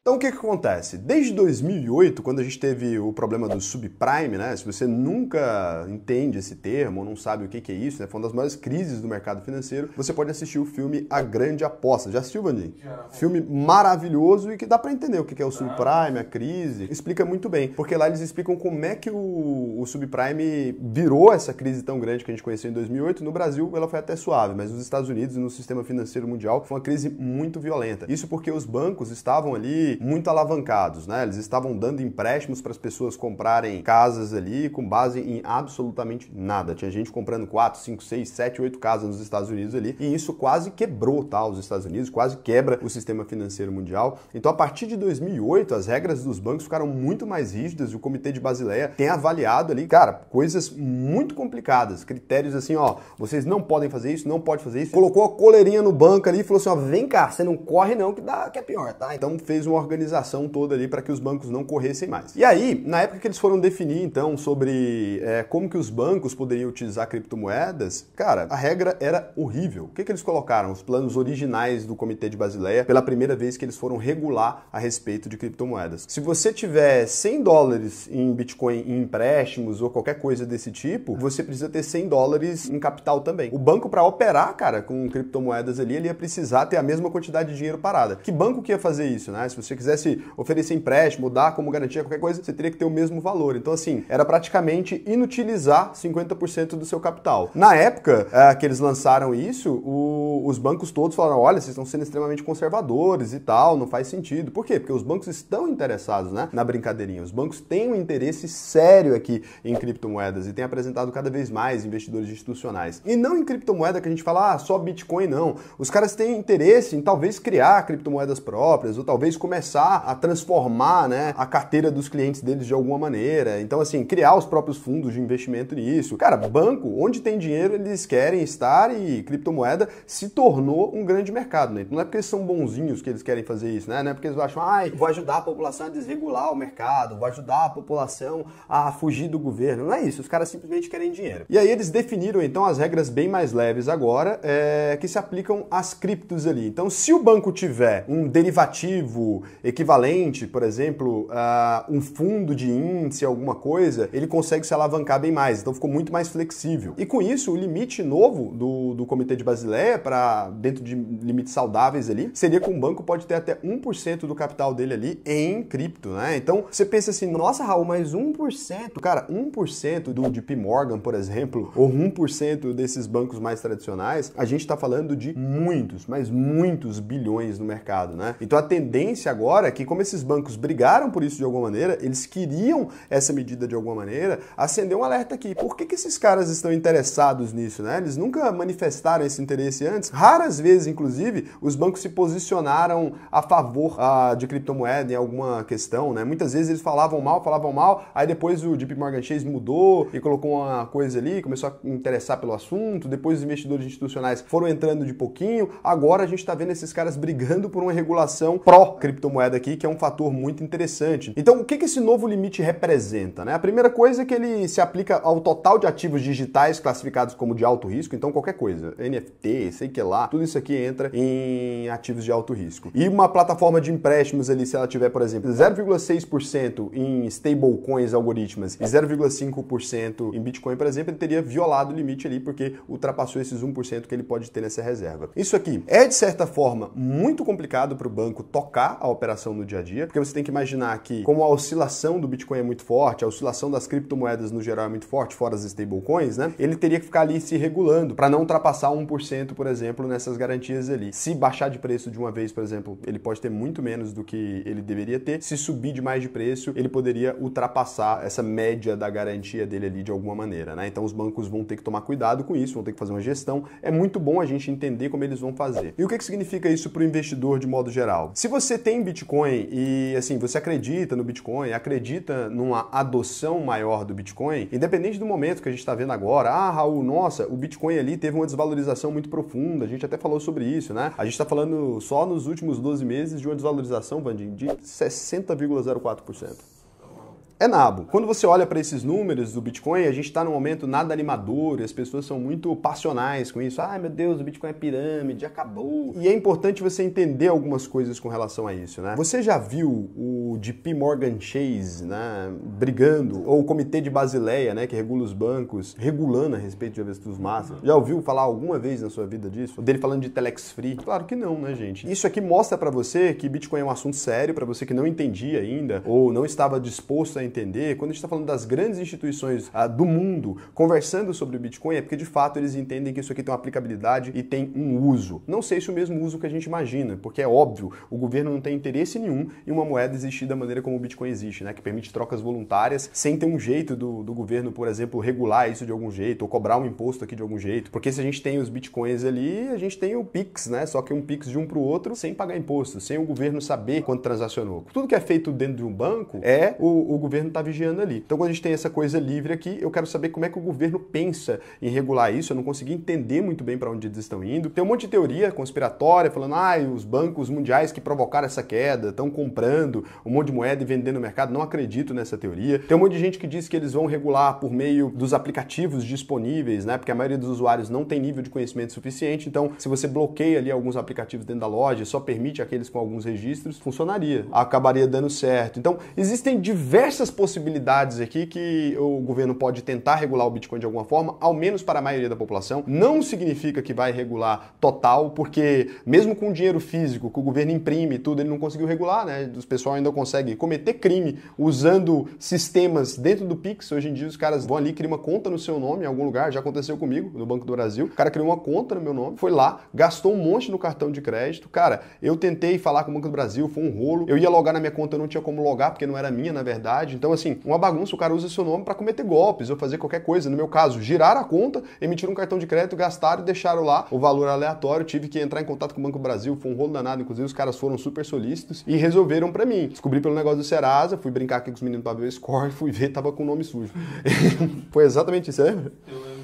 Então o que acontece? Desde 2008, quando a gente teve o problema do subprime, né? Se você nunca entende esse termo ou não sabe o que é isso, né? Foi uma das maiores crises do mercado financeiro, você pode assistir o filme A Grande Aposta. Já assistiu, Vandinho? Já. Filme maravilhoso e que dá pra entender o que é o subprime, a crise. Explica muito bem, porque lá eles explicam como é que o subprime virou essa crise tão grande que a gente conheceu em 2008. No Brasil, ela foi até suave, mas nos Estados Unidos e no sistema financeiro mundial foi uma crise muito violenta. Isso porque os bancos estavam ali muito alavancados, né? Eles estavam dando empréstimos para as pessoas comprarem casas ali com base em absolutamente nada. Tinha gente comprando 4, 5, 6, 7, 8 casas nos Estados Unidos ali, e isso quase quebrou, tá? Os Estados Unidos, quase quebra o sistema financeiro mundial. Então, a partir de 2008, as regras dos bancos ficaram muito mais rígidas e o Comitê de Basileia tem avaliado ali, cara, coisas muito complicadas, critérios assim, ó, vocês não podem fazer isso, não pode fazer isso. Colocou a coleirinha no banco ali e falou assim, ó, vem cá, você não corre não que é pior, tá? Então, fez uma organização toda ali para que os bancos não corressem mais. E aí, na época que eles foram definir, então, sobre como que os bancos poderiam utilizar criptomoedas, cara, a regra era horrível. O que eles colocaram? Os planos originais do Comitê de Basileia, pela primeira vez que eles foram regular a respeito de criptomoedas. Se você tiver $100 em Bitcoin em empréstimos ou qualquer coisa desse tipo, você precisa ter $100 em capital também. O banco, para operar, cara, com criptomoedas ali, ele ia precisar ter a mesma quantidade de dinheiro parada. Que banco que ia fazer isso, né? Se você quisesse oferecer empréstimo, dar como garantia qualquer coisa, você teria que ter o mesmo valor. Então, assim, era praticamente inutilizar 50% do seu capital. Na época que eles lançaram isso, os bancos todos falaram, olha, vocês estão sendo extremamente conservadores e tal, não faz sentido. Por quê? Porque os bancos estão interessados, né, na brincadeirinha. Os bancos têm um interesse sério aqui em criptomoedas e têm apresentado cada vez mais investidores institucionais. E não em criptomoeda que a gente fala, só Bitcoin, não. Os caras têm interesse em talvez criar criptomoedas próprias ou talvez começar a transformar, né, a carteira dos clientes deles de alguma maneira. Então, assim, criar os próprios fundos de investimento nisso. Cara, banco, onde tem dinheiro, eles querem estar e criptomoeda se tornou um grande mercado, né? Não é porque eles são bonzinhos que eles querem fazer isso, né? Não é porque eles acham, vou ajudar a população a desregular o mercado, vou ajudar a população a fugir do governo. Não é isso, os caras simplesmente querem dinheiro. E aí eles definiram, então, as regras bem mais leves agora, que se aplicam às criptos ali. Então, se o banco tiver um derivativo equivalente, por exemplo, um fundo de índice, alguma coisa, ele consegue se alavancar bem mais. Então, ficou muito mais flexível. E com isso, o limite novo do Comitê de Basileia, para dentro de limites saudáveis ali, seria que um banco pode ter até 1% do capital dele ali em cripto, né? Então, você pensa assim, nossa, Raul, mas 1%, cara, 1% do JP Morgan, por exemplo, ou 1% desses bancos mais tradicionais, a gente está falando de muitos, mas muitos bilhões no mercado, né? Então, a tendência agora é que, como esses bancos brigaram por isso de alguma maneira, eles queriam essa medida de alguma maneira, acender um alerta aqui. Por que esses caras estão interessados nisso, né? Eles nunca manifestaram esse interesse antes. Raras vezes, inclusive, os bancos se posicionaram a favor de criptomoeda em alguma questão, né? Muitas vezes eles falavam mal, aí depois o JP Morgan Chase mudou e colocou uma coisa ali, começou a interessar pelo assunto, depois os investidores institucionais foram entrando de pouquinho, agora a gente está vendo esses caras brigando por uma regulação pró-criptomoeda aqui, que é um fator muito interessante. Então, o que esse novo limite representa, né? A primeira coisa é que ele se aplica ao total de ativos digitais classificados como de alto risco, então qualquer coisa, NFT, sei que lá, tudo isso aqui entra em ativos de alto risco. E uma plataforma de empréstimos ali, se ela tiver, por exemplo, 0,6% em stablecoins algoritmas e 0,5% em Bitcoin, por exemplo, ele teria violado o limite ali porque ultrapassou esses 1% que ele pode ter nessa reserva. Isso aqui é, de certa forma, muito complicado para o banco tocar a operação no dia a dia, porque você tem que imaginar que, como a oscilação do Bitcoin é muito forte, a oscilação das criptomoedas no geral é muito forte, fora as stablecoins, né? Ele teria que ficar ali se regulando para não ultrapassar 1%, por exemplo, nessas garantias ali. Se baixar de preço de uma vez, por exemplo, ele pode ter muito menos do que ele deveria ter. Se subir demais de preço, ele poderia ultrapassar essa média da garantia dele ali de alguma maneira, né? Então os bancos vão ter que tomar cuidado com isso, vão ter que fazer uma gestão. É muito bom a gente entender como eles vão fazer. E o que significa isso para o investidor de modo geral? Se você tem Bitcoin e, assim, você acredita no Bitcoin, acredita numa adoção maior do Bitcoin, independente do momento que a gente está vendo agora, Raul, nossa, o Bitcoin ali teve uma desvalorização muito profunda, a gente até falou sobre isso, né? A gente está falando só nos últimos 12 meses de uma desvalorização, Vandinho, de 60,04%. É nabo. Quando você olha para esses números do Bitcoin, a gente está num momento nada animador e as pessoas são muito passionais com isso. Ai, meu Deus, o Bitcoin é pirâmide, acabou. E é importante você entender algumas coisas com relação a isso, né? Você já viu o JP Morgan Chase, né, brigando, ou o Comitê de Basileia, né, que regula os bancos, regulando a respeito de avestruz massa? Já ouviu falar alguma vez na sua vida disso? O dele falando de Telex Free? Claro que não, né, gente? Isso aqui mostra para você que Bitcoin é um assunto sério, para você que não entendia ainda, ou não estava disposto a entender. Quando a gente está falando das grandes instituições do mundo conversando sobre o Bitcoin, é porque de fato eles entendem que isso aqui tem uma aplicabilidade e tem um uso. Não sei se o mesmo uso que a gente imagina, porque é óbvio, o governo não tem interesse nenhum em uma moeda existir da maneira como o Bitcoin existe, né? Que permite trocas voluntárias sem ter um jeito do governo, por exemplo, regular isso de algum jeito, ou cobrar um imposto aqui de algum jeito. Porque se a gente tem os Bitcoins ali, a gente tem o Pix, né? Só que um Pix de um para o outro sem pagar imposto, sem o governo saber quanto transacionou. Tudo que é feito dentro de um banco o governo está vigiando ali. Então, quando a gente tem essa coisa livre aqui, eu quero saber como é que o governo pensa em regular isso. Eu não consegui entender muito bem para onde eles estão indo. Tem um monte de teoria conspiratória falando, os bancos mundiais que provocaram essa queda estão comprando um monte de moeda e vendendo no mercado. Não acredito nessa teoria. Tem um monte de gente que diz que eles vão regular por meio dos aplicativos disponíveis, né? Porque a maioria dos usuários não tem nível de conhecimento suficiente. Então, se você bloqueia ali alguns aplicativos dentro da loja, só permite aqueles com alguns registros, funcionaria. Acabaria dando certo. Então, existem diversas possibilidades aqui que o governo pode tentar regular o Bitcoin de alguma forma, ao menos para a maioria da população. Não significa que vai regular total, porque mesmo com dinheiro físico que o governo imprime e tudo, ele não conseguiu regular, né? O pessoal ainda consegue cometer crime usando sistemas dentro do Pix. Hoje em dia os caras vão ali, criam uma conta no seu nome em algum lugar, já aconteceu comigo, no Banco do Brasil. O cara criou uma conta no meu nome, foi lá, gastou um monte no cartão de crédito. Cara, eu tentei falar com o Banco do Brasil, foi um rolo. Eu ia logar na minha conta, eu não tinha como logar, porque não era minha, na verdade. Então, assim, uma bagunça, o cara usa seu nome para cometer golpes ou fazer qualquer coisa. No meu caso, giraram a conta, emitiram um cartão de crédito, gastaram e deixaram lá o valor aleatório. Tive que entrar em contato com o Banco do Brasil, foi um rolo danado. Inclusive, os caras foram super solícitos e resolveram para mim. Descobri pelo negócio do Serasa, fui brincar aqui com os meninos para ver o score, fui ver, tava com o nome sujo. Foi exatamente isso, é? Eu